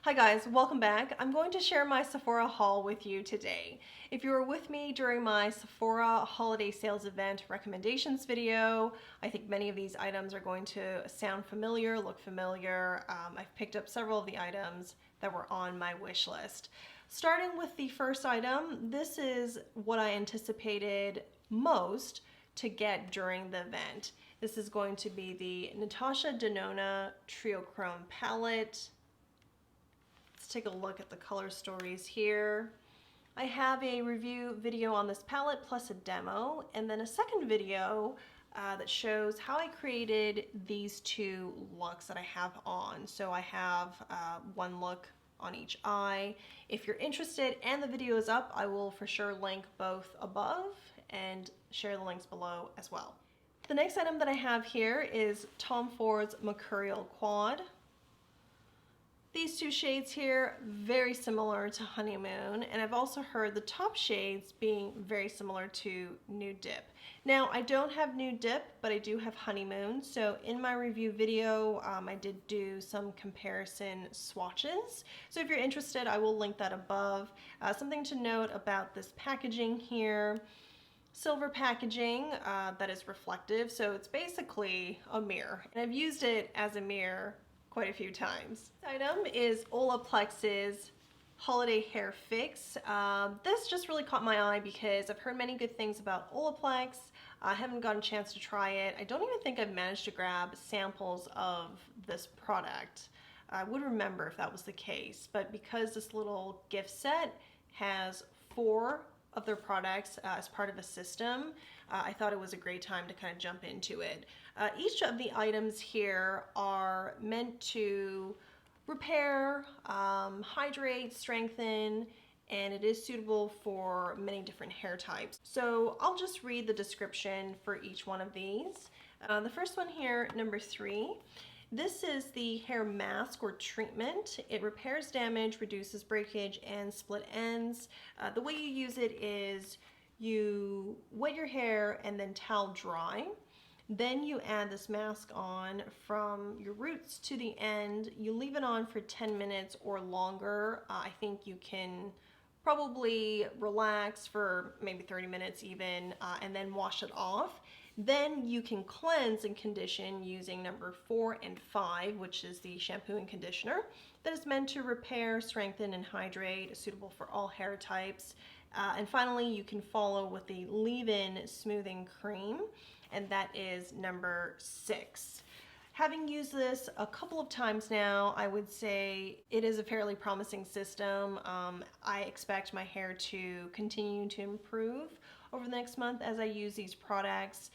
Hi guys, welcome back. I'm going to share my Sephora haul with you today. If you were with me during my Sephora holiday sales event recommendations video, I think many of these items are going to sound familiar, look familiar. I've picked up several of the items that were on my wish list. Starting with the first item, this is what I anticipated most to get during the event. This is going to be the Natasha Denona Triochrome palette. Let's take a look at the color stories here. I have a review video on this palette plus a demo, and then a second video that shows how I created these two looks that I have on. So I have one look on each eye. If you're interested and the video is up, I will for sure link both above and share the links below as well. The next item that I have here is Tom Ford's Mecurial Quad. These two shades here, very similar to Honeymoon, and I've also heard the top shades being very similar to Nude Dip. Now, I don't have Nude Dip, but I do have Honeymoon, so in my review video, I did do some comparison swatches. So if you're interested, I will link that above. Something to note about this packaging here. Silver packaging that is reflective, so it's basically a mirror, and I've used it as a mirror quite a few times. This item is Olaplex's Holiday Hair Fix. This just really caught my eye because I've heard many good things about Olaplex. I haven't gotten a chance to try it. I don't even think I've managed to grab samples of this product. I would remember if that was the case, but because this little gift set has 4 of their products as part of a system, I thought it was a great time to kind of jump into it. Each of the items here are meant to repair, hydrate, strengthen, and it is suitable for many different hair types. So I'll just read the description for each one of these. The first one here, number 3. This is the hair mask or treatment. It repairs damage, reduces breakage, and split ends. The way you use it is you wet your hair and then towel dry. Then you add this mask on from your roots to the end. You leave it on for 10 minutes or longer. I think you can probably relax for maybe 30 minutes even, and then wash it off. Then you can cleanse and condition using number 4 and 5, which is the shampoo and conditioner that is meant to repair, strengthen, and hydrate, suitable for all hair types. And finally, you can follow with the leave-in smoothing cream, and that is number 6. Having used this a couple of times now, I would say it is a fairly promising system. I expect my hair to continue to improve over the next month as I use these products.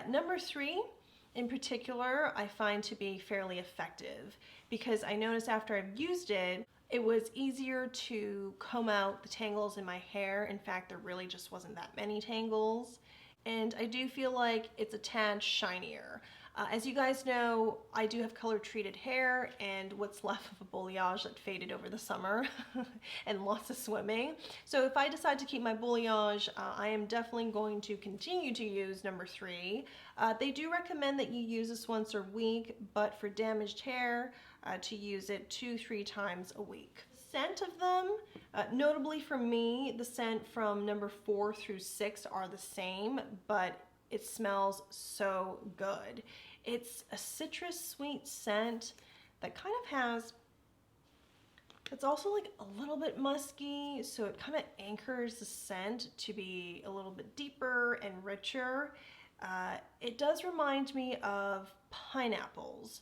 Number 3 in particular, I find to be fairly effective because I noticed after I've used it, it was easier to comb out the tangles in my hair. In fact, there really just wasn't that many tangles. And I do feel like it's a tad shinier. As you guys know, I do have color treated hair and what's left of a balayage that faded over the summer and lots of swimming. So if I decide to keep my balayage, I am definitely going to continue to use number 3. They do recommend that you use this once a week, but for damaged hair, to use it 2-3 times a week. Scent of them, notably for me, the scent from number 4 through 6 are the same, but it smells so good. It's a citrus sweet scent that kind of has, it's also like a little bit musky, so it kind of anchors the scent to be a little bit deeper and richer. It does remind me of pineapples,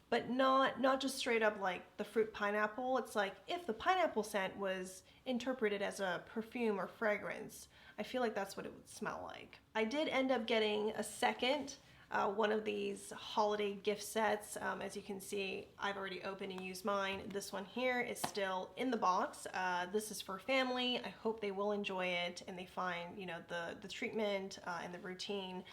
but not just straight up like the fruit pineapple. It's like if the pineapple scent was interpreted as a perfume or fragrance, I feel like that's what it would smell like. I did end up getting a second one of these holiday gift sets. As you can see, I've already opened and used mine. This one here is still in the box. This is for family. I hope they will enjoy it and they find, you know, the treatment and the routine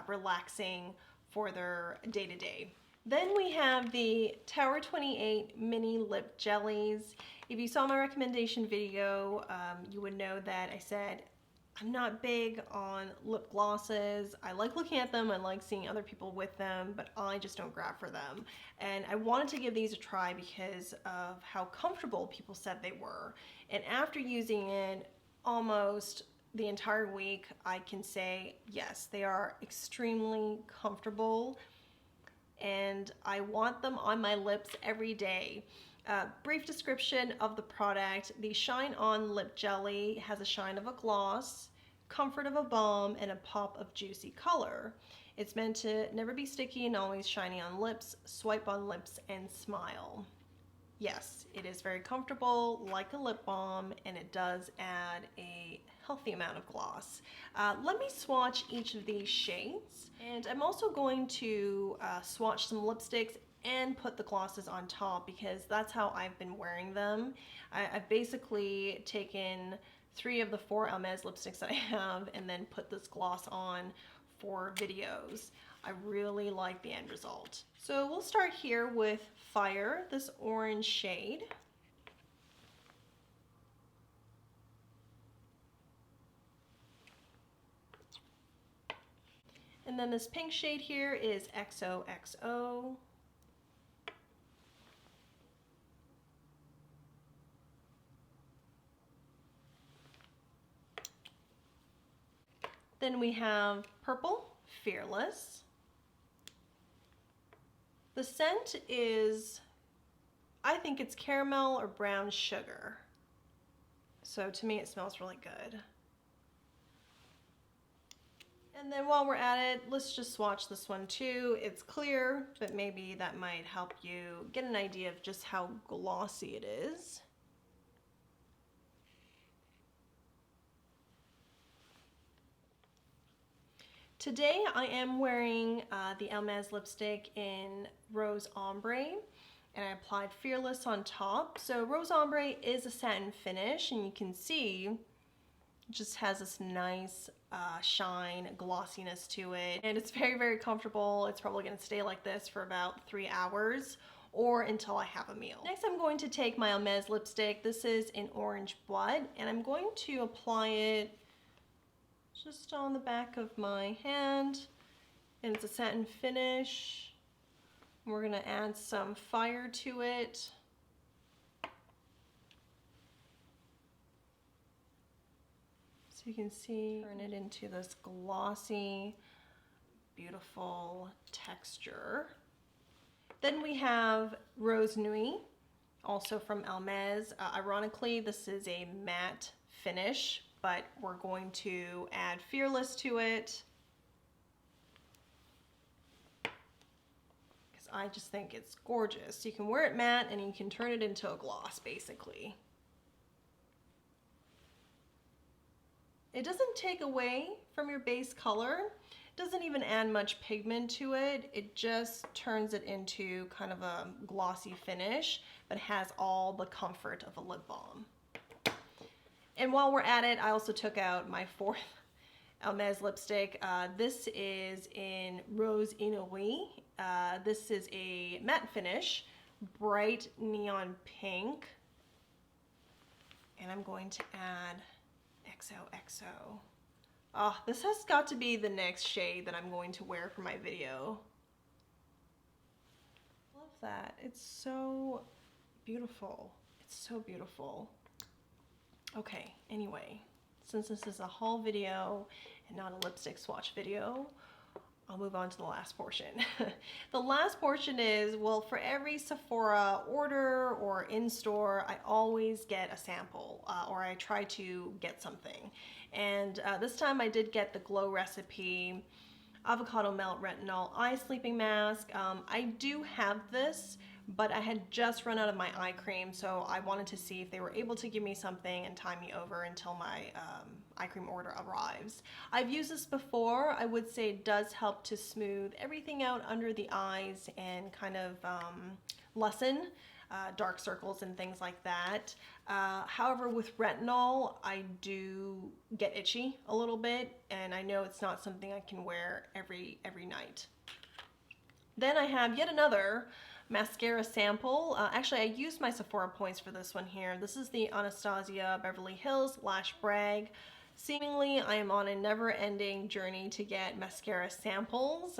relaxing for their day-to-day. Then we have the Tower28 Mini Lip Jellies. If you saw my recommendation video, you would know that I said I'm not big on lip glosses. I like looking at them, I like seeing other people with them, but I just don't grab for them. And I wanted to give these a try because of how comfortable people said they were. And after using it almost the entire week, I can say, yes, they are extremely comfortable and I want them on my lips every day. Brief description of the product. The Shine On Lip Jelly has a shine of a gloss, comfort of a balm, and a pop of juicy color. It's meant to never be sticky and always shiny on lips. Swipe on lips and smile. Yes, it is very comfortable, like a lip balm, and it does add a healthy amount of gloss. Let me swatch each of these shades, and I'm also going to swatch some lipsticks and put the glosses on top because that's how I've been wearing them. I've basically taken 3 of the 4 Hermes lipsticks that I have and then put this gloss on for videos. I really like the end result. So we'll start here with Fire, this orange shade. And then this pink shade here is XOXO. Then we have purple, Fearless. The scent is, I think it's caramel or brown sugar. So to me it smells really good. And then while we're at it, let's just swatch this one too. It's clear, but maybe that might help you get an idea of just how glossy it is. Today I am wearing the Hermes lipstick in Rose Ombre, and I applied Fearless on top. So Rose Ombre is a satin finish, and you can see it just has this nice shine, glossiness to it, and it's very, very comfortable. It's probably going to stay like this for about 3 hours or until I have a meal. Next I'm going to take my Hermes lipstick. This is in Orange Blood, and I'm going to apply it just on the back of my hand, and it's a satin finish. We're gonna add some fire to it. So you can see, turn it into this glossy, beautiful texture. Then we have Rose Nuit, also from Hermes. Ironically, this is a matte finish, but we're going to add Fearless to it because I just think it's gorgeous. You can wear it matte and you can turn it into a gloss basically. It doesn't take away from your base color. It doesn't even add much pigment to it. It just turns it into kind of a glossy finish, but has all the comfort of a lip balm. And while we're at it, I also took out my 4th Hermes lipstick. This is in Rose Inouï. This is a matte finish, bright neon pink. And I'm going to add XOXO. Oh, this has got to be the next shade that I'm going to wear for my video. Love that. It's so beautiful. It's so beautiful. Okay, anyway, since this is a haul video and not a lipstick swatch video, I'll move on to the last portion. The last portion is, well, for every Sephora order or in-store, I always get a sample, or I try to get something. And this time I did get the Glow Recipe Avocado Melt Retinol Eye Sleeping Mask. I do have this, but I had just run out of my eye cream, so I wanted to see if they were able to give me something and tie me over until my eye cream order arrives. I've used this before. I would say it does help to smooth everything out under the eyes and kind of lessen dark circles and things like that. However, with retinol, I do get itchy a little bit, and I know it's not something I can wear every night. Then I have yet another mascara sample. Actually, I used my Sephora points for this one here. This is the Anastasia Beverly Hills Lash Brag Seemingly, I am on a never-ending journey to get mascara samples,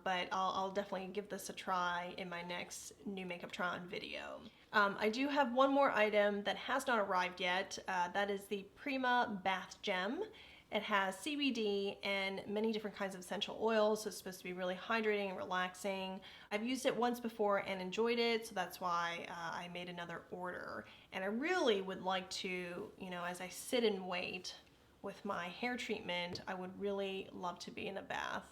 but I'll definitely give this a try in my next new makeup try-on video. I do have one more item that has not arrived yet. That is the Prima Bath Gem. It has CBD and many different kinds of essential oils, so it's supposed to be really hydrating and relaxing. I've used it once before and enjoyed it, so that's why I made another order. And I really would like to, you know, as I sit and wait with my hair treatment, I would really love to be in a bath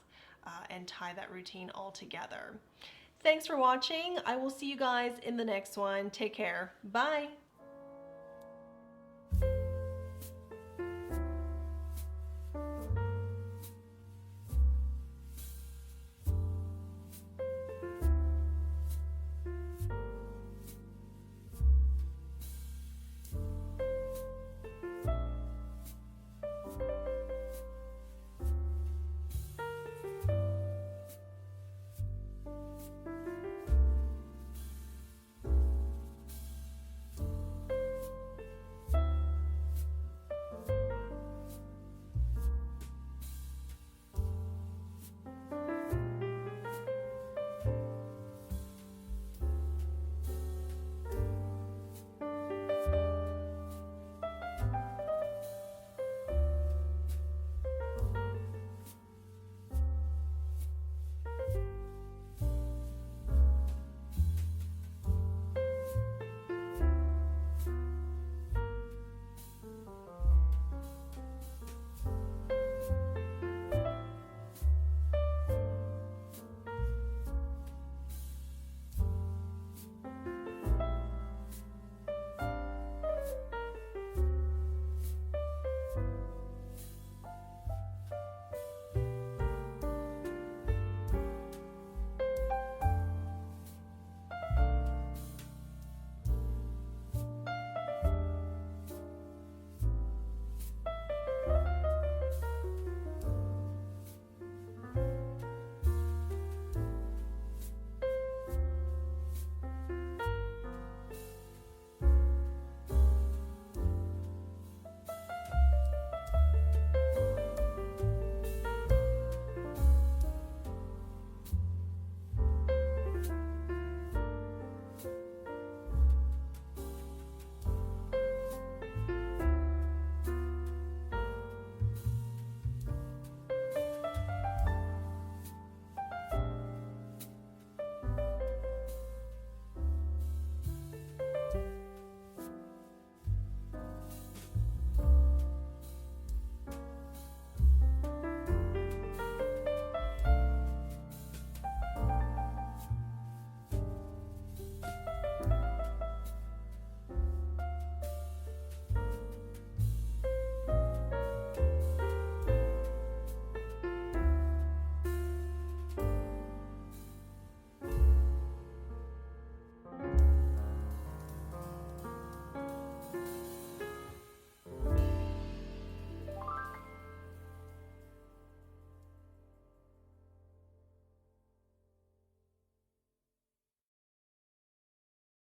and tie that routine all together. Thanks for watching. I will see you guys in the next one. Take care. Bye.